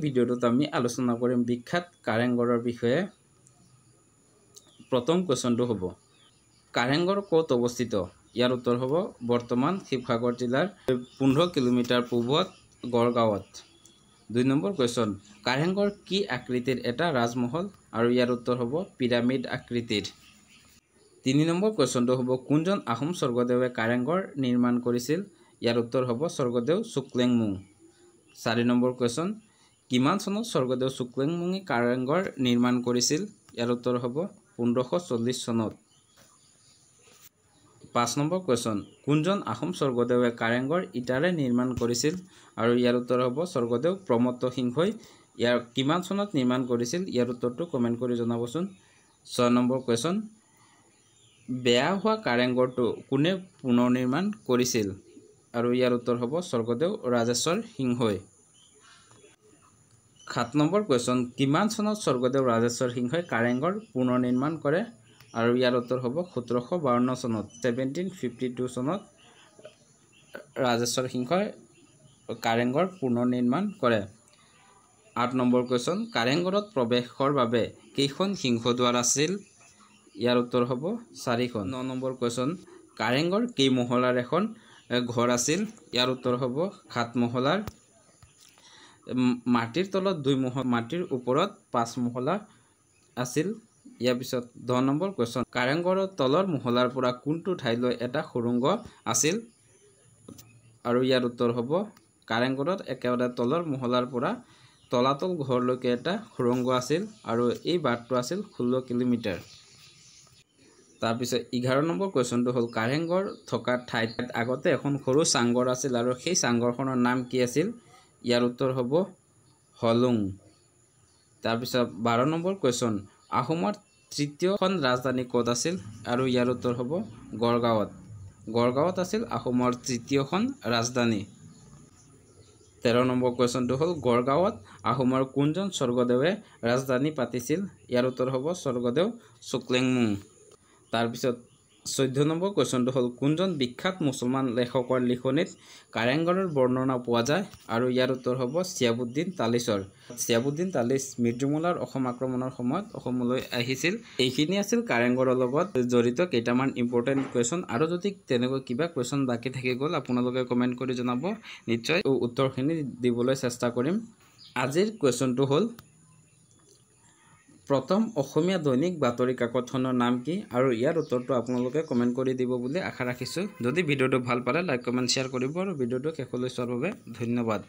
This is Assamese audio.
ভিডিওটোত আমি আলোচনা কৰিম বিখ্যাত কাৰেংঘৰৰ বিষয়ে। প্ৰথম কোৱেশ্যনটো হ'ব কাৰেংঘৰ ক'ত অৱস্থিত? ইয়াৰ উত্তৰ হ'ব বৰ্তমান শিৱসাগৰ জিলাৰ 15 কিলোমিটাৰ পূবত গড়গাঁৱত। 2 নম্বৰ কোৱেশ্যন কাৰেংঘৰ কি আকৃতিৰ এটা ৰাজমহল? আৰু ইয়াৰ উত্তৰ হ'ব পিৰামিড আকৃতিৰ। 3 নম্বৰ কোৱেশ্যনটো হ'ব কোনজন আহোম স্বৰ্গদেৱে কাৰেংঘৰ নিৰ্মাণ কৰিছিল? ইয়াৰ উত্তৰ হ'ব স্বৰ্গদেউ চুকলেংমুং। 4 নম্বৰ কোৱেশ্যন কিমান চনত স্বৰ্গদেউ চুকলেংমুঙে কাৰেংঘৰ নিৰ্মাণ কৰিছিল? ইয়াৰ উত্তৰ হ'ব 1540 চনত। 5 নম্বৰ কোৱেশ্যন কোনজন আহোম স্বৰ্গদেৱে কাৰেংঘৰ ইটাৰে নিৰ্মাণ কৰিছিল? আৰু ইয়াৰ উত্তৰ হ'ব স্বৰ্গদেউ প্ৰমত্ত সিংহই। ইয়াৰ কিমান চনত নিৰ্মাণ কৰিছিল? ইয়াৰ উত্তৰটো কমেণ্ট কৰি জনাবচোন। 6 নম্বৰ কুৱেশ্যন বেয়া হোৱা কাৰেংঘৰটো কোনে পুনৰ নিৰ্মাণ কৰিছিল? আৰু ইয়াৰ উত্তৰ হ'ব স্বৰ্গদেউ ৰাজেশ্বৰ সিংহই। 7 নম্বৰ কুৱেশ্যন কিমান চনত স্বৰ্গদেউ ৰাজেশ্বৰ সিংহই কাৰেংঘৰ পুনৰ নিৰ্মাণ কৰে? আৰু ইয়াৰ উত্তৰ হ'ব 1752 চনত 1752 চনত ৰাজেশ্বৰ সিংহই কাৰেংঘৰ পুনৰ নিৰ্মাণ কৰে। 8 নম্বৰ কুৱেশ্যন কাৰেংঘৰত প্ৰৱেশৰ বাবে কেইখন সিংহদ্বাৰ আছিল? ইয়াৰ উত্তৰ হ'ব 4খন। 9 নম্বৰ কুৱেশ্যন কাৰেংঘৰ কেইমহলাৰ এখন ঘৰ আছিল? ইয়াৰ উত্তৰ হ'ব 7 মহলাৰ। মাটিৰ তলত 2 মহলা মাটিৰ ওপৰত 5 মহলা আছিল। ইয়াৰ পিছত 10 নম্বৰ কুৱেশ্যন কাৰেংঘৰৰ তলৰ মহলাৰ পৰা কোনটো ঠাইলৈ এটা সুৰংগ আছিল? আৰু ইয়াৰ উত্তৰ হ'ব কাৰেংঘৰত একেবাৰে তলৰ মহলাৰ পৰা তলাতল ঘৰলৈকে এটা সুৰংগ আছিল আৰু এই বাটটো আছিল 16 কিলোমিটাৰ। তাৰপিছত 11 নম্বৰ কুৱেশ্যনটো হ'ল কাৰেংঘৰ থকা ঠাইত আগতে এখন সৰু চাংঘৰ আছিল আৰু সেই চাংঘৰখনৰ নাম কি আছিল? ইয়াৰ উত্তৰ হ'ব হলুং। তাৰপিছত 12 নম্বৰ কুৱেশ্যন আহোমৰ তৃতীয়খন ৰাজধানী ক'ত আছিল? আৰু ইয়াৰ উত্তৰ হ'ব গড়গাঁৱত। গড়গাঁৱত আছিল আহোমৰ তৃতীয়খন ৰাজধানী। 13 নম্বৰ কুৱেশ্যনটো হ'ল গড়গাঁৱত আহোমৰ কোনজন স্বৰ্গদেৱে ৰাজধানী পাতিছিল? ইয়াৰ উত্তৰ হ'ব স্বৰ্গদেউ চুকলেংমুং। তাৰপিছত 14 নম্বৰ কুৱেশ্যনটো হ'ল কোনজন বিখ্যাত মুছলমান লেখকৰ লিখনিত কাৰেংঘৰৰ বৰ্ণনা পোৱা যায়? আৰু ইয়াৰ উত্তৰ হ'ব চিহাবুদ্দিন তালিছৰ। চিহাবুদ্দিন তালিছ মিৰ্জুমলাৰ অসম আক্ৰমণৰ সময়ত অসমলৈ আহিছিল। এইখিনি আছিল কাৰেংঘৰৰ লগত জড়িত কেইটামান ইম্পৰ্টেণ্ট কুৱেশ্যন। আৰু যদি তেনেকৈ কিবা কুৱেশ্যন বাকী থাকি গ'ল আপোনালোকে কমেণ্ট কৰি জনাব, নিশ্চয় উত্তৰখিনি দিবলৈ চেষ্টা কৰিম। আজিৰ কুৱেশ্যনটো হ'ল প্ৰথম অসমীয়া দৈনিক বাতৰি কাকতখনৰ নাম কি? আৰু ইয়াৰ উত্তৰটো আপোনালোকে কমেণ্ট কৰি দিব বুলি আশা ৰাখিছোঁ। যদি ভিডিঅ'টো ভাল পালে লাইক কমেণ্ট শ্বেয়াৰ কৰিব আৰু ভিডিঅ'টো শেষলৈ চোৱাৰ বাবে ধন্যবাদ।